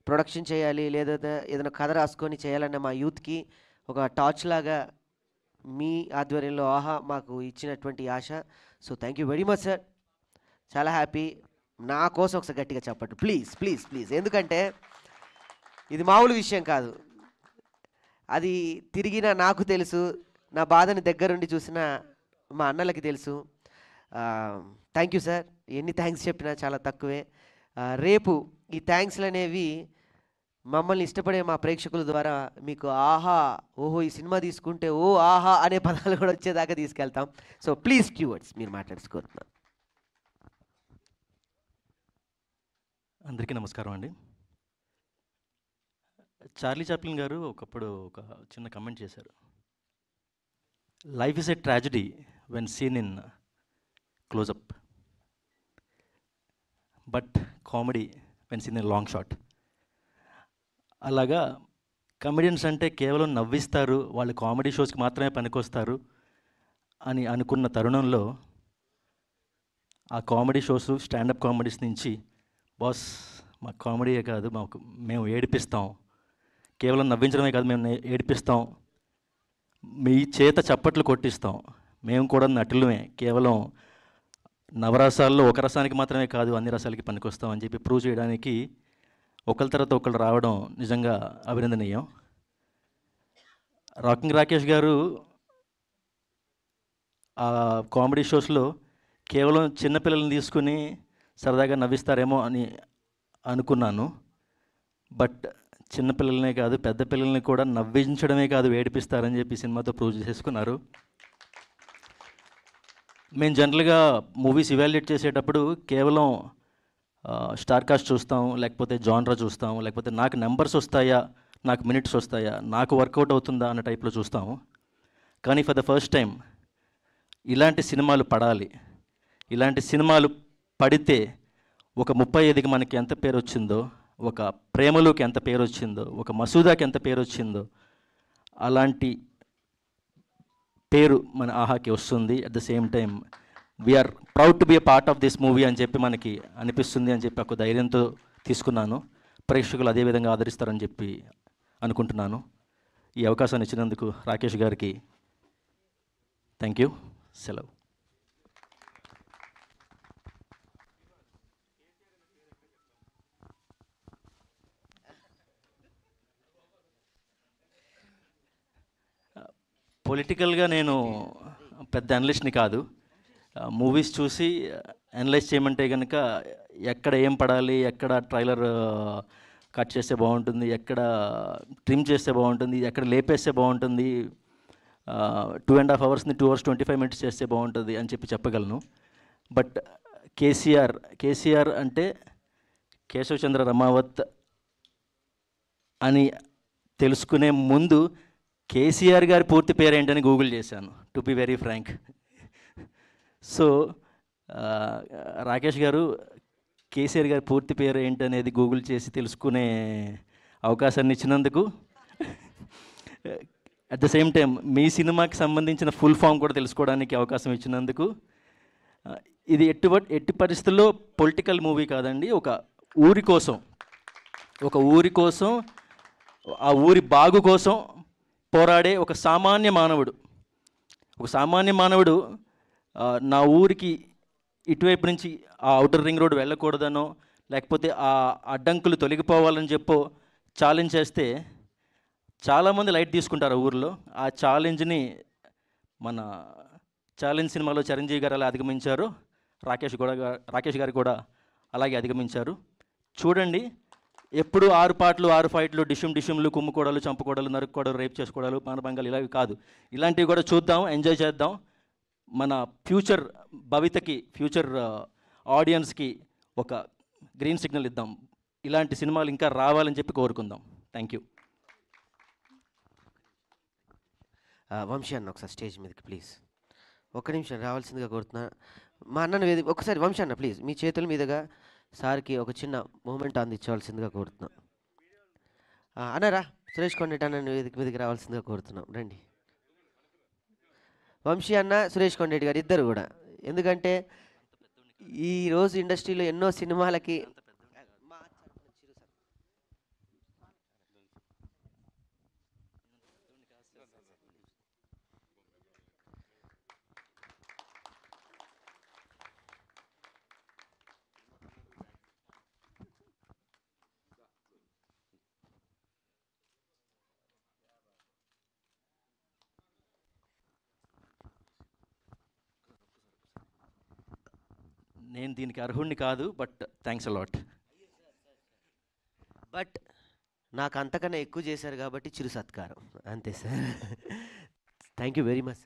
Production చేయాలి లేదా ఏదైనా కథ రాసుకొని చేయాలన్న మా యూత్కి ఒక టార్చ్ లాగా మీ ఆధ్వర్యంలో ఆహా మాకు ఇచ్చినటువంటి ఆశ. So thank you very much sir. చాలా హ్యాపీ. నా కోసం ఒకసారి గట్టిగా చెప్పండి ప్లీజ్ ప్లీజ్ ప్లీజ్. ఎందుకంటే ఇది మామూలు విషయం కాదు. అది తిరిగిన నాకు తెలుసు, నా బాధని దగ్గరుండి చూసిన మా అన్నలకి తెలుసు. Thank you sir. ఎన్ని థ్యాంక్స్ చెప్పినా చాలా తక్కువే. రేపు ఈ థ్యాంక్స్లు అనేవి మమ్మల్ని ఇష్టపడే మా ప్రేక్షకుల ద్వారా మీకు ఆహా ఓహో ఈ సినిమా తీసుకుంటే ఓ ఆహా అనే పదాలు కూడా వచ్చేదాకా తీసుకెళ్తాం. సో ప్లీజ్ స్టీవర్డ్స్ మీరు మాట్లాడుకోరుతున్నాను. అందరికీ నమస్కారం అండి. చార్లీ చాప్లిన్ గారు ఒకప్పుడు ఒక చిన్న కమెంట్ చేశారు, life is a tragedy when seen in close up but comedy when seen in long shot. అలాగా కమెడియన్స్ అంటే కేవలం నవ్విస్తారు, వాళ్ళు కామెడీ షోస్కి మాత్రమే పనికొస్తారు అని అనుకున్న తరుణంలో ఆ కామెడీ షోస్ స్టాండప్ కామెడీస్ నుంచి బాస్ మా కామెడీయే కాదు మేము ఏడిపిస్తాం, కేవలం నవ్వించడమే కాదు మేము ఏడిపిస్తాం, మీ చేత చప్పట్లు కొట్టిస్తాం, మేము కూడా నటులమే, కేవలం నవరసాల్లో ఒక రసానికి మాత్రమే కాదు అన్ని రసాలకి పనికొస్తాం అని చెప్పి ప్రూవ్ చేయడానికి ఒకరి తర్వాత ఒకరు రావడం నిజంగా అభినందనీయం. రాకింగ్ రాకేష్ గారు ఆ కామెడీ షోస్లో కేవలం చిన్నపిల్లల్ని తీసుకుని సరదాగా నవ్విస్తారేమో అని అనుకున్నాను. బట్ చిన్నపిల్లలనే కాదు పెద్ద పిల్లల్ని కూడా నవ్వించడమే కాదు ఏడిపిస్తారని చెప్పి సినిమాతో ప్రూవ్ చేసుకున్నారు. మేము జనరల్గా మూవీస్ ఇవాల్యుయేట్ చేసేటప్పుడు కేవలం స్టార్ కాస్ట్ చూస్తాం, లేకపోతే జాన్రా చూస్తాం, లేకపోతే నాకు నెంబర్స్ వస్తాయా, నాకు మినిట్స్ వస్తాయా, నాకు వర్కౌట్ అవుతుందా అన్న టైప్లో చూస్తాము. కానీ ఫర్ ద ఫస్ట్ టైం ఇలాంటి సినిమాలు పడాలి, ఇలాంటి సినిమాలు పడితే ఒక 35కి మనకి ఎంత పేరు వచ్చిందో, ఒక ప్రేమలోకి ఎంత పేరు వచ్చిందో, ఒక మసూదాకి ఎంత పేరు వచ్చిందో అలాంటి పేరు మన ఆహాకి వస్తుంది. At the same time we are proud to be a part of this movie అని చెప్పి మనకి అనిపిస్తుంది అని చెప్పి ఒక ధైర్యంతో తీసుకున్నాను. ప్రేక్షకులు అదేవిధంగా ఆదరిస్తారని చెప్పి అనుకుంటున్నాను. ఈ అవకాశాన్ని ఇచ్చినందుకు రాకేష్ గారికి థ్యాంక్ యూ. సెలవు. పొలిటికల్గా నేను పెద్ద అనలిస్ట్ని కాదు. మూవీస్ చూసి అనలైజ్ చేయమంటే కనుక ఎక్కడ ఏం పడాలి, ఎక్కడ ట్రైలర్ కట్ చేస్తే బాగుంటుంది, ఎక్కడ ట్రిమ్ చేస్తే బాగుంటుంది, ఎక్కడ లేపేస్తే బాగుంటుంది, 2.5 అవర్స్ని 2 hours 25 minutes చేస్తే బాగుంటుంది అని చెప్పి చెప్పగలను. బట్ కేసీఆర్ అంటే కేశవ్ చంద్ర రమావత్ అని తెలుసుకునే ముందు కేసీఆర్ గారి పూర్తి పేరు ఏంటని గూగుల్ చేశాను, to be very frank. So Rakesh garu KCR గారి పూర్తి పేరు ఏంటనేది గూగుల్ చేసి తెలుసుకునే అవకాశాన్ని ఇచ్చినందుకు, అట్ ద సేమ్ టైం మీ సినిమాకి సంబంధించిన ఫుల్ ఫామ్ కూడా తెలుసుకోవడానికి అవకాశం ఇచ్చినందుకు, ఇది ఎట్టి పరిస్థితుల్లో పొలిటికల్ మూవీ కాదండి. ఒక ఊరి కోసం ఆ ఊరి బాగు కోసం పోరాడే ఒక సామాన్య మానవుడు నా ఊరికి ఇటువైపు నుంచి ఆ ఔటర్ రింగ్ రోడ్ వెళ్ళకూడదనో లేకపోతే ఆ అడ్డంకులు తొలగిపోవాలని చెప్పో ఛాలెంజ్ చేస్తే చాలామంది లైట్ తీసుకుంటారు ఊరిలో. ఆ ఛాలెంజ్ని మన ఛాలెంజ్ సినిమాలో చిరంజీవి గారు అలా అధిగమించారు, రాకేష్ గారు కూడా అలాగే అధిగమించారు. చూడండి, ఎప్పుడు 6 పాటలు 6 ఫైట్లు, డిషుమ్లు, కుమ్ముకోవడాలు, చంపుకోవడాలు, నరుక్కోవడాలు, రేప్ చేసుకోవడాలు, మానభంగాలు ఇలావి కాదు. ఇలాంటివి కూడా చూద్దాం, ఎంజాయ్ చేద్దాం. మన ఫ్యూచర్ భవితకి, ఫ్యూచర్ ఆడియన్స్కి ఒక గ్రీన్ సిగ్నల్ ఇద్దాం. ఇలాంటి సినిమాలు ఇంకా రావాలని చెప్పి కోరుకుందాం. Thank you. వంశీ అన్న ఒకసారి స్టేజ్ మీదకి ప్లీజ్. ఒక్క నిమిషం రావాల్సిందిగా కోరుతున్నా. మా అన్నను ఒకసారి వంశీ అన్న ప్లీజ్ మీ చేతుల మీదుగా సార్కి ఒక చిన్న మూమెంట్ అందించవలసిందిగా కోరుతున్నాం. అన్నారా సురేష్ కొండరెడ్డి అన్న వేదిక మీదకి రావాల్సిందిగా కోరుతున్నాం. రండి వంశీ అన్న, సురేష్ కొండరెడ్డి గారు ఇద్దరు కూడా. ఎందుకంటే ఈరోజు ఇండస్ట్రీలో ఎన్నో సినిమాలకి నేను దీనికి అర్హుడిని కాదు, బట్ థ్యాంక్స్ అలాట్. బట్ నాకు అంతకన్నా ఎక్కువ చేశారు కాబట్టి చిరు సత్కారం అంతే sir. Thank you very much.